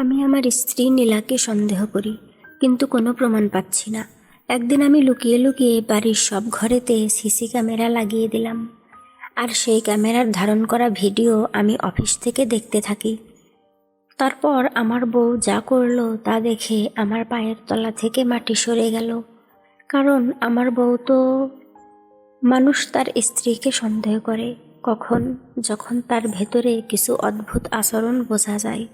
আমি আমার স্ত্রী নীলাকে সন্দেহ করি, কিন্তু কোনো প্রমাণ পাচ্ছি না। একদিন আমি লুকিয়ে লুকিয়ে বাড়ির সব ঘরেতে সিসি ক্যামেরা লাগিয়ে দিলাম, আর সেই ক্যামেরার ধারণ করা ভিডিও আমি অফিস থেকে দেখতে থাকি। তারপর আমার বউ যা করলো তা দেখে আমার পায়ের তলা থেকে মাটি সরে গেল। কারণ আমার বউ তো, মানুষ তার স্ত্রীকে সন্দেহ করে কখন, যখন তার ভেতরে কিছু অদ্ভুত আচরণ বোঝা যায়।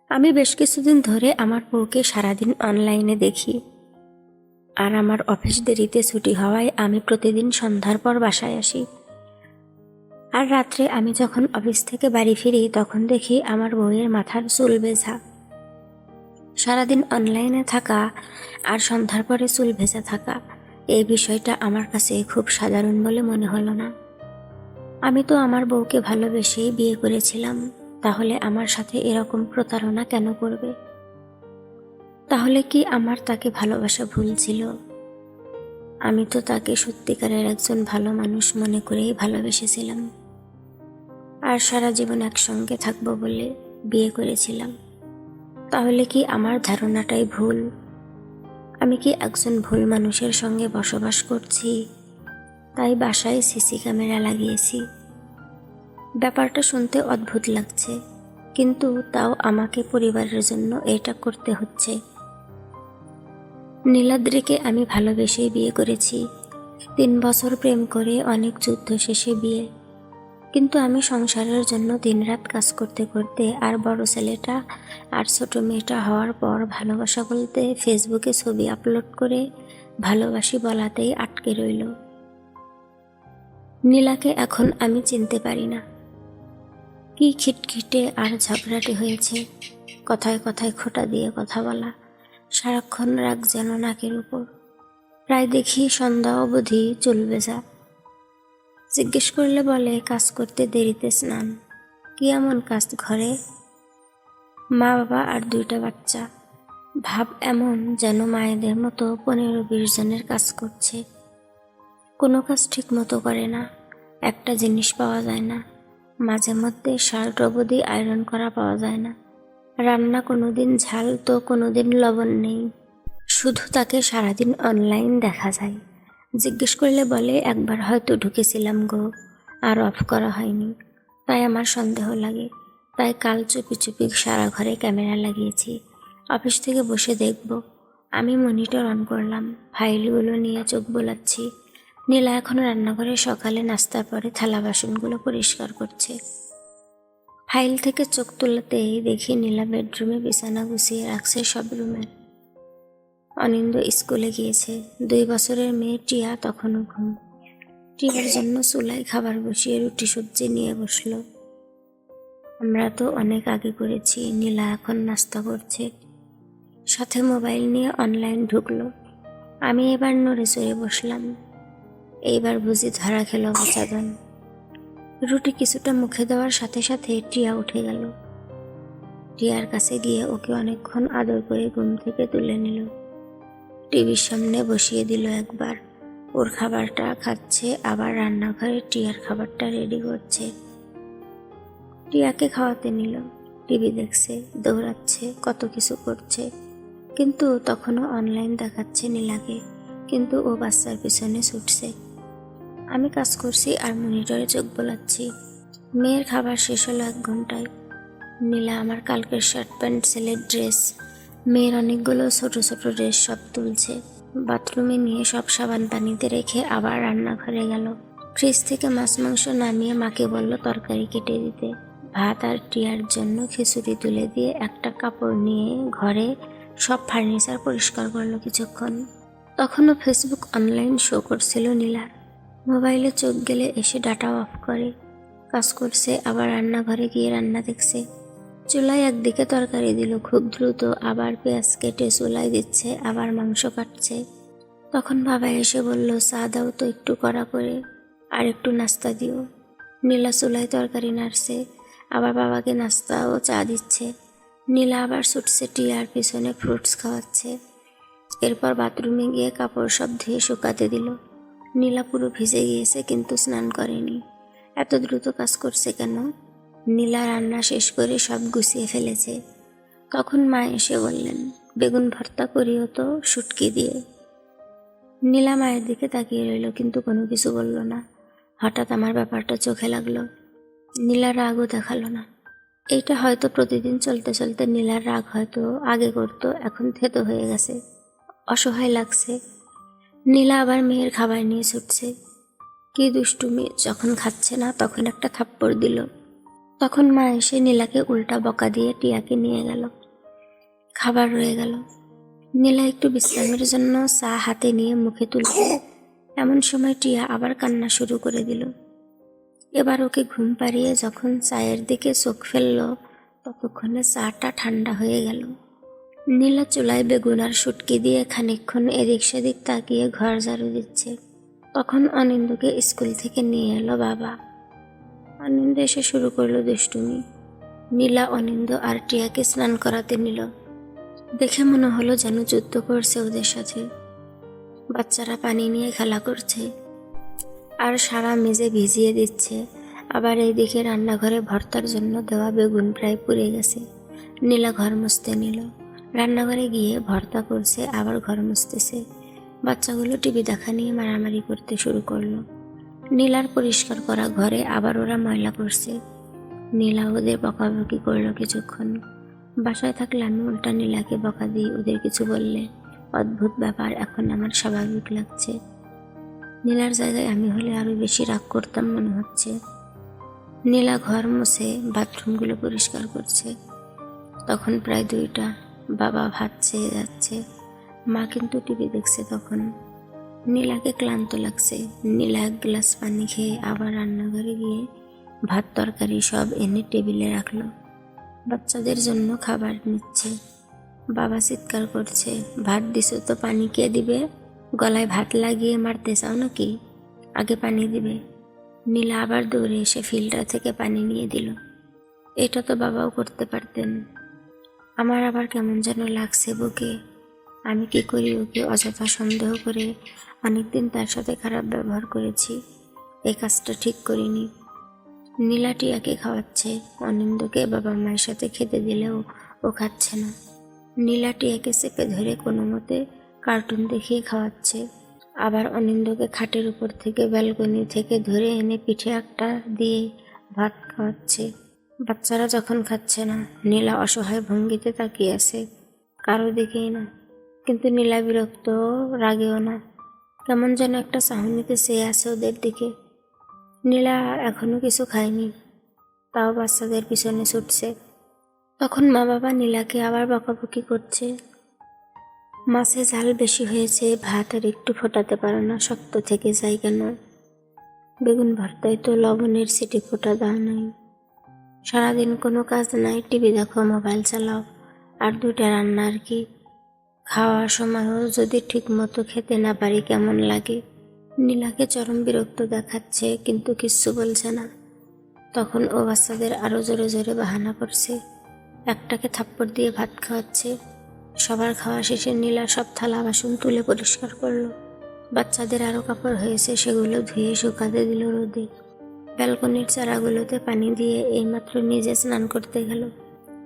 আমি বেশ কিছুদিন ধরে আমার বউকে সারাদিন অনলাইনে দেখি, আর আমার অফিস দেরিতে ছুটি হওয়ায় আমি প্রতিদিন সন্ধ্যার পর বাসায় আসি। আর রাত্রে আমি যখন অফিস থেকে বাড়ি ফিরি তখন দেখি আমার বউয়ের মাথার চুল ভেজা। সারাদিন অনলাইনে থাকা আর সন্ধ্যার পরে চুল ভেজা থাকা, এই বিষয়টা আমার কাছে খুব সাধারণ বলে মনে হলো না। আমি তো আমার বউকে ভালোবেসেই বিয়ে করেছিলাম, তাহলে আমার সাথে এরকম প্রতারণা কেন করবে? তাহলে কি আমার তাকে ভালোবাসা ভুল ছিল? আমি তো তাকে সত্যিকারের একজন ভালো মানুষ মনে করেই ভালোবেসেছিলাম, আর সারা জীবন একসঙ্গে থাকবো বলে বিয়ে করেছিলাম। তাহলে কি আমার ধারণাটাই ভুল? আমি কি একজন ভুল মানুষের সঙ্গে বসবাস করছি, তাই বাসায় সিসি ক্যামেরা লাগিয়েছি? ব্যাপারটা শুনতে অদ্ভুত লাগছে, কিন্তু তাও আমাকে পরিবারের জন্য এটা করতে হচ্ছে। নীলাদ্রিকে আমি ভালোবেসেই বিয়ে করেছি। 3 বছর প্রেম করে অনেক যুদ্ধ শেষে বিয়ে। কিন্তু আমি সংসারের জন্য দিনরাত কাজ করতে করতে আর বড় ছেলেটা আর ছোট মেয়েটা হওয়ার পর ভালোবাসা বলতে ফেসবুকে ছবি আপলোড করে ভালোবাসি বলাতেই আটকে রইল। নীলাকে এখন আমি চিনতে পারি না। কি খিটখিটে আর ঝগড়াটে হয়েছে, কথায় কথায় খোঁটা দিয়ে কথা বলা, সারাক্ষণ রাগ যেন নাকের উপর। প্রায় দেখি সন্ধ্যা অবধি চুল ভেজা। জিজ্ঞেস করলে বলে কাজ করতে দেরিতে স্নান। কি এমন কাজ ঘরে? মা বাবা আর 2টা বাচ্চা। ভাব এমন যেন মায়েদের মতো 15-20 জনের কাজ করছে। কোনো কাজ ঠিক মতো করে না, একটা জিনিস পাওয়া যায় না। মাঝে মধ্যে শার্ট অবধি আয়রন করা পাওয়া যায় না। রান্না কোনোদিন ঝাল তো কোনোদিন লবণ নেই। শুধু তাকে সারাদিন অনলাইন দেখা যায়। জিজ্ঞেস করলে বলে একবার হয়তো ঢুকেছিলাম গো, আর অফ করা হয়নি, তাই আমার সন্দেহ লাগে। তাই কাল চুপি চুপি সারা ঘরে ক্যামেরা লাগিয়েছি, অফিস থেকে বসে দেখব। আমি মনিটর অন করলাম, ফাইলগুলো নিয়ে চোখ বোলাচ্ছি। নীলা এখন রান্নাঘরে সকালে নাস্তার পরে থালা বাসনগুলো পরিষ্কার করছে। ফাইল থেকে চোখ তোলাতেই দেখি নীলা বেডরুমে বিছানা গুছিয়ে রাখছে সব রুমের। অনিন্দ স্কুলে গিয়েছে। 2 বছরের মেয়ে টিয়া তখনও ঘুম। টিয়ার জন্য চুলায় খাবার বসিয়ে রুটি সবজি নিয়ে বসলো। আমরা তো অনেক আগে করেছি। নীলা এখন নাস্তা করছে, সাথে মোবাইল নিয়ে অনলাইন ঢুকলো। আমি এবার নড়ে চড়ে বসলাম। এইবার বুঝি ধরা খেলো বাঁচাদন। রুটি কিছুটা মুখে দেওয়ার সাথে সাথে টিয়া উঠে গেল। টিয়ার কাছে গিয়ে ওকে অনেকক্ষণ আদর করে ঘুম থেকে তুলে নিল। টিভির সামনে বসিয়ে দিল একবার। ওর খাবারটা খাচ্ছে, আবার রান্নাঘরে টিয়ার খাবারটা রেডি করছে। টিয়াকে খাওয়াতে নিল। টিভি দেখছে, দৌড়াচ্ছে, কত কিছু করছে, কিন্তু তখনও অনলাইন দেখাচ্ছে নীলাকে। কিন্তু ও বাচ্চার পিছনে ছুটছে। আমি কাজ করছি আর মনিটরে চোখ বোলাচ্ছি। মেয়ের খাবার শেষ হলো 1 ঘন্টায়। নীলা আমার কালকের শার্ট প্যান্ট, ছেলের ড্রেস, মেয়ের অনেকগুলো ছোট ছোট ড্রেস সব তুলছে। বাথরুমে নিয়ে সব সাবান পানিতে রেখে আবার রান্নাঘরে গেল। ফ্রিজ থেকে মাছ মাংস নামিয়ে মাকে বলল তরকারি কেটে দিতে। ভাত আর টিয়ার জন্য খিচুড়ি তুলে দিয়ে একটা কাপড় নিয়ে ঘরে সব ফার্নিচার পরিষ্কার করলো কিছুক্ষণ। তখনও ফেসবুক অনলাইন শো করছিল নীলার। মোবাইলে চোখ গেলে এসে ডাটা অফ করে কাজ করছে, আবার রান্নাঘরে গিয়ে রান্না দেখছে। চুলায় একদিকে তরকারি দিল খুব দ্রুত, আবার পেঁয়াজ কেটে চুলায় দিচ্ছে, আবার মাংস কাটছে। তখন বাবা এসে বলল চা দাও তো একটু কড়া করে, আর একটু নাস্তা দিও। নীলা চুলায় তরকারি নাড়ছে, আবার বাবাকে নাস্তা ও চা দিচ্ছে। নীলা আবার ছুটছে টিয়ার পিছনে, ফ্রুটস খাওয়াচ্ছে। এরপর বাথরুমে গিয়ে কাপড় সব ধুয়ে শুকাতে দিল। নীলা পুরো ভিজে গিয়েছে, কিন্তু স্নান করেনি। এত দ্রুত কাজ করছে কেন? নীলা রান্না শেষ করে সব গুছিয়ে ফেলেছে। তখন মা এসে বললেন, বেগুন ভর্তা করিও তো শুটকি দিয়ে। নীলা মায়ের দিকে তাকিয়ে রইল, কিন্তু কোনো কিছু বলল না। হঠাৎ আমার ব্যাপারটা চোখে লাগলো। নীলা রাগও দেখালো না। এইটা হয়তো প্রতিদিন চলতে চলতে নীলার রাগ হয়তো আগে করতো, এখন থেতো হয়ে গেছে। অসহায় লাগছে। নীলা আবার মেয়ের খাবার নিয়ে ছুটছে। কি দুষ্টুমি, যখন খাচ্ছে না তখন একটা থাপ্পড় দিল। তখন মা এসে নীলাকে উল্টা বকা দিয়ে টিয়াকে নিয়ে গেল। খাবার রয়ে গেল। নীলা একটু বিশ্রামের জন্য চা হাতে নিয়ে মুখে তুলল। এমন সময় টিয়া আবার কান্না শুরু করে দিল। এবার ওকে ঘুম পাড়িয়ে যখন চায়ের দিকে চোখ ফেলল, ততক্ষণে চাটা ঠান্ডা হয়ে গেল। নীলা চুলায় বেগুন আর শুটকি দিয়ে খানিকক্ষণ এদিক সেদিক তাকিয়ে ঘর ঝাড়ু দিচ্ছে। তখন অনিন্দকে স্কুল থেকে নিয়ে এলো বাবা। অনিন্দ এসে শুরু করলো দুষ্টুমি। নীলা অনিন্দ আর টিয়াকে স্নান করাতে নিল। দেখে মনে হলো যেন যুদ্ধ করছে ওদের সাথে। বাচ্চারা পানি নিয়ে খেলা করছে আর সারা মেঝে ভিজিয়ে দিচ্ছে। আবার এইদিকে রান্নাঘরে ভর্তার জন্য দেওয়া বেগুন প্রায় পুড়ে গেছে। নীলা ঘর মুছতে নিল। রান্নাঘরে গিয়ে ভর্তা করছে, আবার ঘর মুছতেছে। বাচ্চাগুলো টিভি দেখা নিয়ে মারামারি করতে শুরু করলো। নীলার পরিষ্কার করা ঘরে আবার ওরা ময়লা করছে। নীলা ওদের বকাবকি করলো কিছুক্ষণ। বাসায় থাকলে আমি উল্টা নীলাকে বকা দিই ওদের কিছু বললে। অদ্ভুত ব্যাপার, এখন আমার স্বাভাবিক লাগছে। নীলার জায়গায় আমি হলে আরো বেশি রাগ করতাম মনে হচ্ছে। নীলা ঘর মুছে বাথরুমগুলো পরিষ্কার করছে। তখন প্রায় 2টা। বাবা ভাত চেয়ে যাচ্ছে, মা কিন্তু টিভি দেখছে। তখন নীলাকে ক্লান্ত লাগছে। নীলা 1 গ্লাস পানি খেয়ে আবার রান্নাঘরে গিয়ে ভাত তরকারি সব এনে টেবিলে রাখলো। বাচ্চাদের জন্য খাবার নিচ্ছে। বাবা চিৎকার করছে, ভাত দিছো তো পানি কে দিবে? গলায় ভাত লাগিয়ে মারতে চাও নাকি? আগে পানি দিবে। নীলা আবার দৌড়ে এসে ফিল্টার থেকে পানি নিয়ে দিল। এটা তো বাবাও করতে পারতেন। আমার আবার কেমন যেন লাগছে বুকে। আমি কি করি, ওকে অযথা সন্দেহ করে অনেকদিন তার সাথে খারাপ ব্যবহার করেছি। এই কাজটা ঠিক করিনি। নীলা টিয়াকে খাওয়াচ্ছে। অনিন্দকে বাবা মায়ের সাথে খেতে দিলেও ও খাচ্ছে না। নীলা টিয়াকে চেপে ধরে কোনো মতে কার্টুন দেখিয়ে খাওয়াচ্ছে। আবার অনিন্দকে খাটের উপর থেকে ব্যালকনি থেকে ধরে এনে পিঠে একটা দিয়ে ভাত খাওয়াচ্ছে। বাচ্চারা যখন খাচ্ছে না, নীলা অসহায় ভঙ্গিতে তাকিয়ে আছে, কারো দিকেই না। কিন্তু নীলা বিরক্ত, রাগেও না, কেমন যেন একটা চাহনিতে চেয়ে আছে ওদের দিকে। নীলা এখনো কিছু খায়নি, তাও বাচ্চাদের পিছনে ছুটছে। তখন মা বাবা নীলাকে আবার বকাবকি করছে। মাছে ঝাল বেশি হয়েছে, ভাত আর একটু ফোটাতে পারো না, শক্ত থেকে যায় কেন? বেগুন ভর্তায় তো লবণের সিটি ফোটা দাও নাই। সারাদিন কোনো কাজ নাই, টিভি দেখো, মোবাইল চালাও, আর 2টা রান্না আর কি। খাওয়ার সময়ও যদি ঠিক মতো খেতে না পারি কেমন লাগে? নীলাকে চরম বিরক্ত দেখাচ্ছে, কিন্তু কিচ্ছু বলছে না। তখন ও বাচ্চাদের আরো জোরে জোরে বাহানা করছে। একটাকে থাপ্পড় দিয়ে ভাত খাওয়াচ্ছে। সবার খাওয়া শেষে নীলা সব থালা বাসন তুলে পরিষ্কার করলো। বাচ্চাদের আরো কাপড় হয়েছে, সেগুলো ধুয়ে শুকাতে দিল রোদে। ব্যালকনির চারাগুলোতে পানি দিয়ে এইমাত্র নিজে স্নান করতে গেল।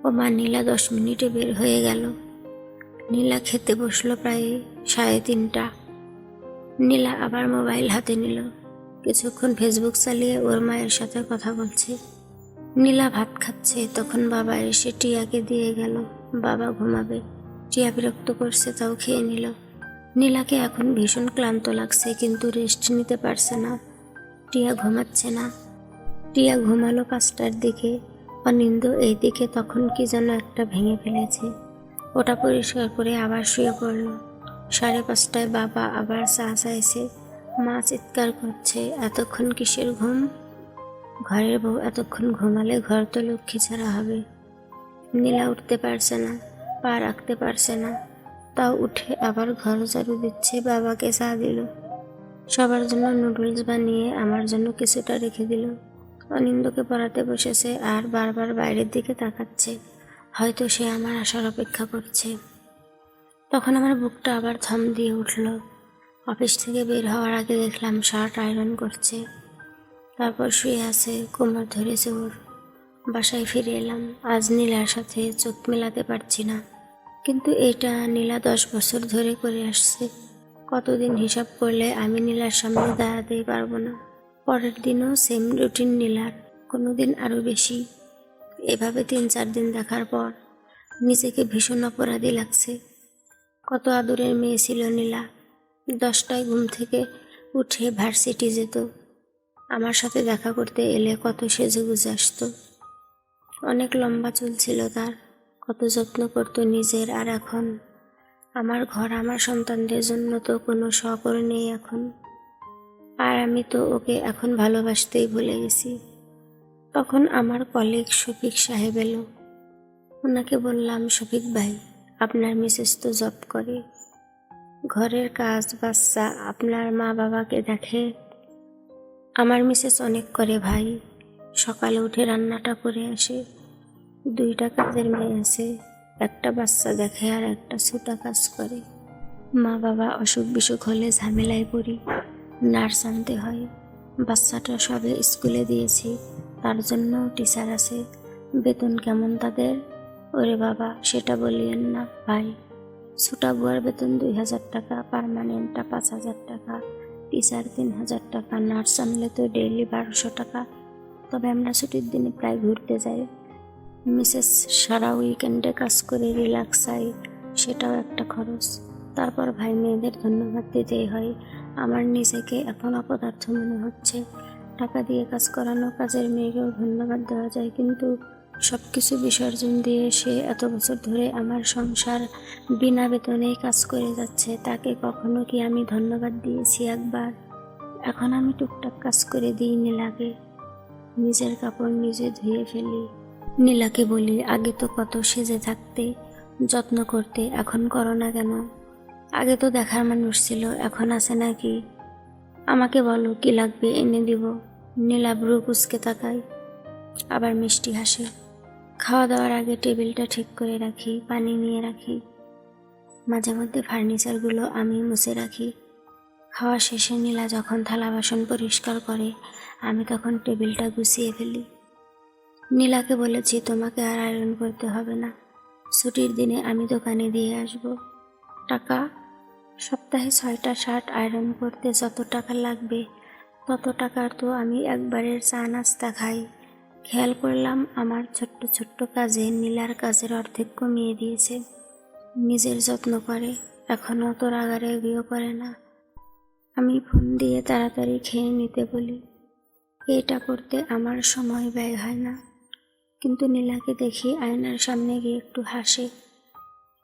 ও মা নীলা 10 মিনিটে বের হয়ে গেল। নীলা খেতে বসলো প্রায় 3:30। নীলা আবার মোবাইল হাতে নিল। কিছুক্ষণ ফেসবুক চালিয়ে ওর মায়ের সাথে কথা বলছে। নীলা ভাত খাচ্ছে, তখন বাবা এসে টিয়াকে দিয়ে গেল। বাবা ঘুমাবে। টিয়া বিরক্ত করছে, তাও খেয়ে নিল। নীলাকে এখন ভীষণ ক্লান্ত লাগছে, কিন্তু রেস্ট নিতে পারছে না। টিয়া ঘুমাচ্ছে না। টিয়া ঘুমালো 5টার দিকে। অনিন্দ এই দিকে তখন কি যেন একটা ভেঙে ফেলেছে। ওটা পরিষ্কার করে আবার শুয়ে পড়ল। 5:30টায় বাবা আবার চা চাইছে। মা চিৎকার করছে, এতক্ষণ কিসের ঘুম? ঘরের বউ এতক্ষণ ঘুমালে ঘর তো লক্ষ্মী ছাড়া হবে। নীলা উঠতে পারছে না, পা রাখতে পারছে না, তাও উঠে আবার ঘর ঝাড়ু দিচ্ছে। বাবাকে চা দিল। সবার জন্য নুডলস বানিয়ে আমার জন্য কিছুটা রেখে দিল। অনিন্দকে পড়াতে বসেছে আর বারবার বাইরের দিকে তাকাচ্ছে, হয়তো সে আমার আসার অপেক্ষা করছে। তখন আমার বুকটা আবার থম দিয়ে উঠল। অফিস থেকে বের হওয়ার আগে দেখলাম শার্ট আয়রন করছে, তারপর শুয়ে আছে, কোমর ধরেছে ওর। বাসায় ফিরে এলাম। আজ নীলার সাথে চোখ মেলাতে পারছি না, কিন্তু এটা নীলা 10 বছর ধরে করে আসছে। কতদিন হিসাব করলে আমি নীলার সামনে দাঁড়াতেই পারবো না। পরের দিনও সেম রুটিন নীলার, কোনোদিন আরও বেশি। এভাবে 3-4 দিন দেখার পর নিজেকে ভীষণ অপরাধী লাগছে। কত আদরের মেয়ে ছিল নীলা। 10টায় ঘুম থেকে উঠে ভার্সিটি যেত। আমার সাথে দেখা করতে এলে কত সেজেগুজে আসতো। অনেক লম্বা চুল ছিল তার, কত যত্ন করতো নিজের। আর এখন আমার ঘর, আমার সন্তানদের জন্য তো কোনো শখর নেই এখন। আর আমি তো ওকে এখন ভালোবাসতেই ভুলে গেছি। তখন আমার কলিগ শফিক সাহেব এলো। ওনাকে বললাম, শফিক ভাই, আপনার মিসেস তো জব করে, ঘরের কাজ বাচ্চা আপনার মা বাবাকে দেখে। আমার মিসেস অনেক করে ভাই, সকালে উঠে রান্নাটা করে আসে। 2টা কাজের মেয়ে আছে, একটা বাচ্চা দেখে আর একটা ছোটা কাজ করে। মা বাবা অসুখ বিসুখ হলে ঝামেলায় পড়ি, নার্স আনতে হয়। বাচ্চাটা সবে স্কুলে দিয়েছি, তার জন্য টিচার আছে। বেতন কেমন তাদের? ওরে বাবা, সেটা বলিয়েন না ভাই। ছোটা বুয়ার বেতন 2000 টাকা, পার্মানেন্টটা 5000 টাকা, টিচার 3000 টাকা, নার্স আনলে তো ডেইলি 1200 টাকা। তবে আমরা ছুটির দিনে প্রায় ঘুরতে যাই। মিসেস সারা উইকেন্ডে কাজ করে রিল্যাক্স চাই, সেটাও একটা খরচ। তারপর ভাই, মেয়েদের ধন্যবাদ দিতেই হয়। আমার নিজেকে এখন অপদার্থ মনে হচ্ছে। টাকা দিয়ে কাজ করানো কাজের মেয়েকেও ধন্যবাদ দেওয়া যায়, কিন্তু সব কিছু বিসর্জন দিয়ে সে এত বছর ধরে আমার সংসার বিনা বেতনেই কাজ করে যাচ্ছে। তাকে কখনো কি আমি ধন্যবাদ দিয়েছি একবার? এখন আমি টুকটাক কাজ করে দিই নীলাকে, নিজের কাপড় নিজে ধুয়ে ফেলি। নীলাকে বলি, আগে তো কত সেজে থাকতে, যত্ন করতে, এখন করো না কেন? আগে তো দেখার মানুষ ছিল, এখন আছে নাকি? আমাকে বলো কি লাগবে, এনে দিব। নীলা ব্রু কুচকে তাকায়, আবার মিষ্টি হাসে। খাওয়া দাওয়ার আগে টেবিলটা ঠিক করে রাখি, পানি নিয়ে রাখি। মাঝে মধ্যে ফার্নিচারগুলো আমি মুছে রাখি। খাওয়া শেষে নীলা যখন থালা বাসন পরিষ্কার করে, আমি তখন টেবিলটা গুছিয়ে ফেলি। নীলাকে বলেছি, তোমাকে আর আয়রন করতে হবে না, ছুটির দিনে আমি দোকানে দিয়ে আসব। টাকা? সপ্তাহে 6টা শার্ট আয়রন করতে যত টাকা লাগবে, তত টাকার তো আমি একবারের চা নাস্তা খাই। খেয়াল করলাম আমার ছোট্ট ছোট্ট কাজে নীলার কাজের অর্ধেক কমিয়ে দিয়েছে। নিজের যত্ন করে, এখনও তো রাগারাগিও করে না। আমি ফোন দিয়ে তাড়াতাড়ি খেয়ে নিতে বলি। এটা করতে আমার সময় ব্যয় হয় না। কিন্তু নীলাকে দেখি আয়নার সামনে গিয়ে একটু হাসে,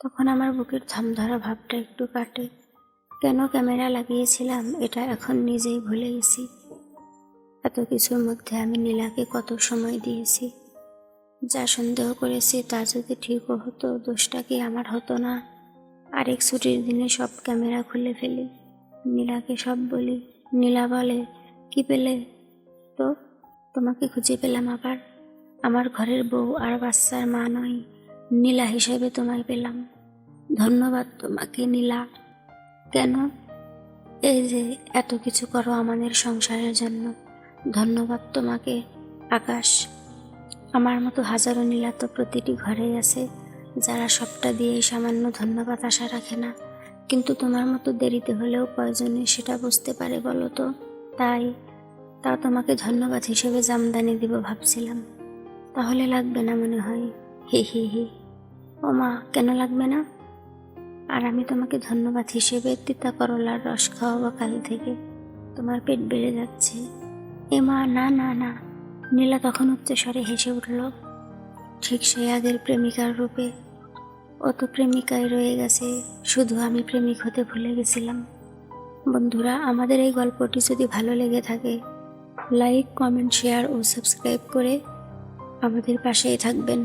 তখন আমার বুকের ধমধরা ভাবটা একটু কাটে। কেন ক্যামেরা লাগিয়েছিলাম এটা এখন নিজেই ভুলে গেছি। এত কিছুর মধ্যে আমি নীলাকে কত সময় দিয়েছি। যা সন্দেহ করেছি তা যদি ঠিকও হতো, দোষটা কি আমার হতো না? আরেক ছুটির দিনে সব ক্যামেরা খুলে ফেলি, নীলাকে সব বলি। নীলা বলে, কি পেলে? তো তোমাকে খুঁজে পেলাম আবার। আমার ঘরের বউ আর বাচ্চার মা নয়, নীলা হিসেবে তোমায় পেলাম। ধন্যবাদ তোমাকে নীলা। কেন? এই যে এত কিছু করো আমাদের সংসারের জন্য, ধন্যবাদ তোমাকে আকাশ। আমার মতো হাজারো নীলা তো প্রতিটি ঘরেই আছে, যারা সবটা দিয়েই সামান্য ধন্যবাদ আশা রাখে না। কিন্তু তোমার মতো দেরিতে হলেও প্রয়োজনে সেটা বুঝতে পারে, বলো তো। তাও তোমাকে ধন্যবাদ হিসেবে জামদানি দিব ভাবছিলাম। তাহলে লাগবে না মনে হয়? হি হি হি। ও মা, কেন লাগবে না? আর আমি তোমাকে ধন্যবাদ হিসেবে তিতা করলার রস খাওয়াবো কাল থেকে। তোমার পেট বেড়ে যাচ্ছে। এ মা, না না না। নীলা তখন উচ্চস্বরে হেসে উঠল, ঠিক সেই আগের প্রেমিকার রূপে। ও তো প্রেমিকায় রয়ে গেছে, শুধু আমি প্রেমিক হতে ভুলে গেছিলাম। বন্ধুরা, আমাদের এই গল্পটি যদি ভালো লেগে থাকে, লাইক, কমেন্ট, শেয়ার ও সাবস্ক্রাইব করে আমাদের পাশেই থাকবেন।